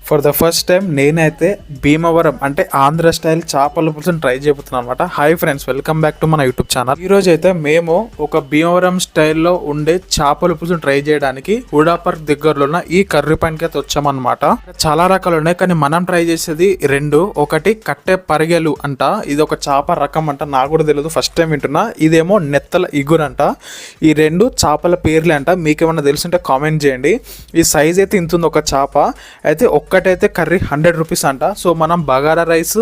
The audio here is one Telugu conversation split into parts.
ఫర్ ద ఫస్ట్ టైం నేనైతే భీమవరం అంటే ఆంధ్ర స్టైల్ చేపల పులుసుని ట్రై చేయబోతున్నాను అనమాట. Hi friends, welcome back to మన యూట్యూబ్ ఛానల్. ఈ రోజు అయితే మేము ఒక భీమవరం స్టైల్లో ఉండే చేపల పులుసుని ట్రై చేయడానికి హుడా పార్క్ దగ్గరలో ఉన్న ఈ కర్రీ పాయింట్కి అయితే వచ్చామన్నమాట. చాలా రకాలు ఉన్నాయి, కానీ మనం ట్రై చేసేది రెండు. ఒకటి కట్టె పరిగెలు అంట, ఇది ఒక చేప రకం అంట, నాకు కూడా తెలియదు, ఫస్ట్ టైం వింటున్నా. ఇదేమో నెత్తల ఇగురంట. ఈ రెండు చేపల పేర్లే అంట. మీకేమన్నా తెలుసుంటే కామెంట్ చేయండి. ఈ సైజ్ అయితే ఇంత ఉంది ఒక చేప అయితే. ఒక్కటైతే కర్రీ 100 రూపీస్ అంట. సో మనం బగారా రైస్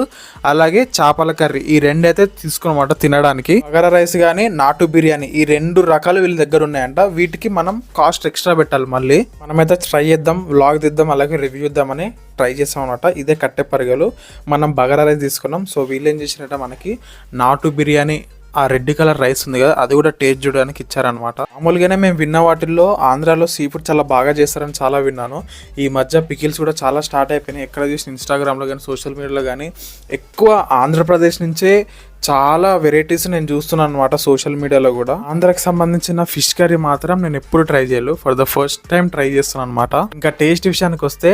అలాగే చేపల కర్రీ ఈ రెండు అయితే తీసుకున్నమాట తినడానికి. బగారా రైస్ కానీ నాటు బిర్యానీ ఈ రెండు రకాలు వీళ్ళ దగ్గర ఉన్నాయంట. వీటికి మనం కాస్ట్ ఎక్స్ట్రా పెట్టాలి. మళ్ళీ మనమైతే ట్రై చేద్దాం, వ్లాగ్ తీద్దాం, అలాగే రివ్యూ ఇద్దామని ట్రై చేసాం అనమాట. ఇదే కట్టె పరిగెలు. మనం బగారా రైస్ తీసుకున్నాం. సో వీళ్ళు ఏం చేసినట్ట మనకి నాటు బిర్యానీ ఆ రెడ్ కలర్ రైస్ ఉంది కదా, అది కూడా టేస్ట్ చూడడానికి ఇచ్చారనమాట. మామూలుగానే మేము విన్న వాటిల్లో ఆంధ్రాలో సీ ఫుడ్ చాలా బాగా చేస్తారని చాలా విన్నాను. ఈ మధ్య పికిల్స్ కూడా చాలా స్టార్ట్ అయిపోయినాయి. ఎక్కడ చూసిన ఇన్స్టాగ్రామ్లో కానీ సోషల్ మీడియాలో కానీ ఎక్కువ ఆంధ్రప్రదేశ్ నుంచే చాలా వెరైటీస్ నేను చూస్తున్నాను అనమాట. సోషల్ మీడియాలో కూడా ఆంధ్రాకి సంబంధించిన ఫిష్ కర్రీ మాత్రం నేను ఎప్పుడు ట్రై చేయలేదు, for the first time try చేస్తున్నాను అనమాట. ఇంకా టేస్ట్ విషయానికి వస్తే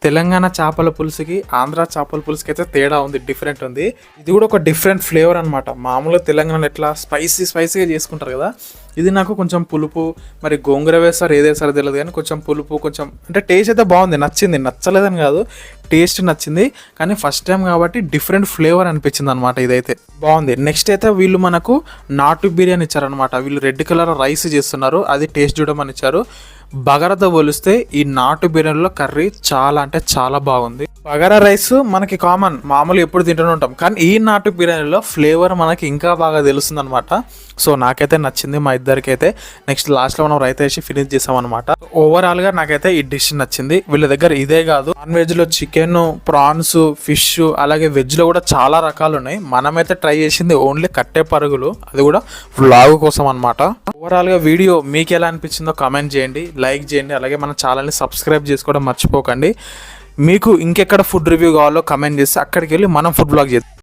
తెలంగాణ చేపల పులుసుకి ఆంధ్ర చేపల పులుసుకి అయితే తేడా ఉంది, డిఫరెంట్ ఉంది. ఇది కూడా ఒక డిఫరెంట్ ఫ్లేవర్ అనమాట. మామూలుగా తెలంగాణలో ఎట్లా స్పైసీగా చేసుకుంటారు కదా, ఇది నాకు కొంచెం పులుపు, మరి గోంగూర వేస్తారు ఏదేసారో తెలియదు, కానీ కొంచెం పులుపు, కొంచెం అంటే టేస్ట్ అయితే బాగుంది, నచ్చింది. నచ్చలేదని కాదు, టేస్ట్ నచ్చింది. కానీ ఫస్ట్ టైం కాబట్టి డిఫరెంట్ ఫ్లేవర్ అనిపించింది అనమాట. ఇదైతే బాగుంది. నెక్స్ట్ అయితే వీళ్ళు మనకు నాటు బిర్యానీ ఇచ్చారనమాట. వీళ్ళు రెడ్ కలర్ రైస్ చేస్తున్నారు, అది టేస్ట్ చూడమని ఇచ్చారు. బగారాతో పోలిస్తే ఈ నాటు బిర్యానీలో కర్రీ చాలా అంటే చాలా బాగుంది. బగారా రైస్ మనకి కామన్, మామూలు ఎప్పుడు తింటూనే ఉంటాం, కానీ ఈ నాటు బిర్యానీలో ఫ్లేవర్ మనకి ఇంకా బాగా తెలుస్తుంది అనమాట. సో నాకైతే నచ్చింది, మా ఇద్దరికి అయితే. నెక్స్ట్ లాస్ట్లో మనం రైస్ వేసి ఫినిష్ చేసామన్నమాట. ఓవరాల్గా నాకైతే ఈ డిష్ నచ్చింది. వీళ్ళ దగ్గర ఇదే కాదు, నాన్ వెజ్లో చికెన్, ప్రాన్స్, ఫిష్, అలాగే వెజ్లో కూడా చాలా రకాలు ఉన్నాయి. మనమైతే ట్రై చేసింది ఓన్లీ కట్టె పరుగులు, అది కూడా వ్లాగ్ కోసం అనమాట. ఓవరాల్గా వీడియో మీకు ఎలా అనిపించిందో కామెంట్ చేయండి, లైక్ చేయండి, అలాగే మన ఛానల్ని సబ్స్క్రైబ్ చేసుకోవడం మర్చిపోకండి. మీకు ఇంకెక్కడ ఫుడ్ రివ్యూ కావాలో కమెంట్ చేస్తే అక్కడికి వెళ్ళి మనం ఫుడ్ బ్లాగ్ చేద్దాం.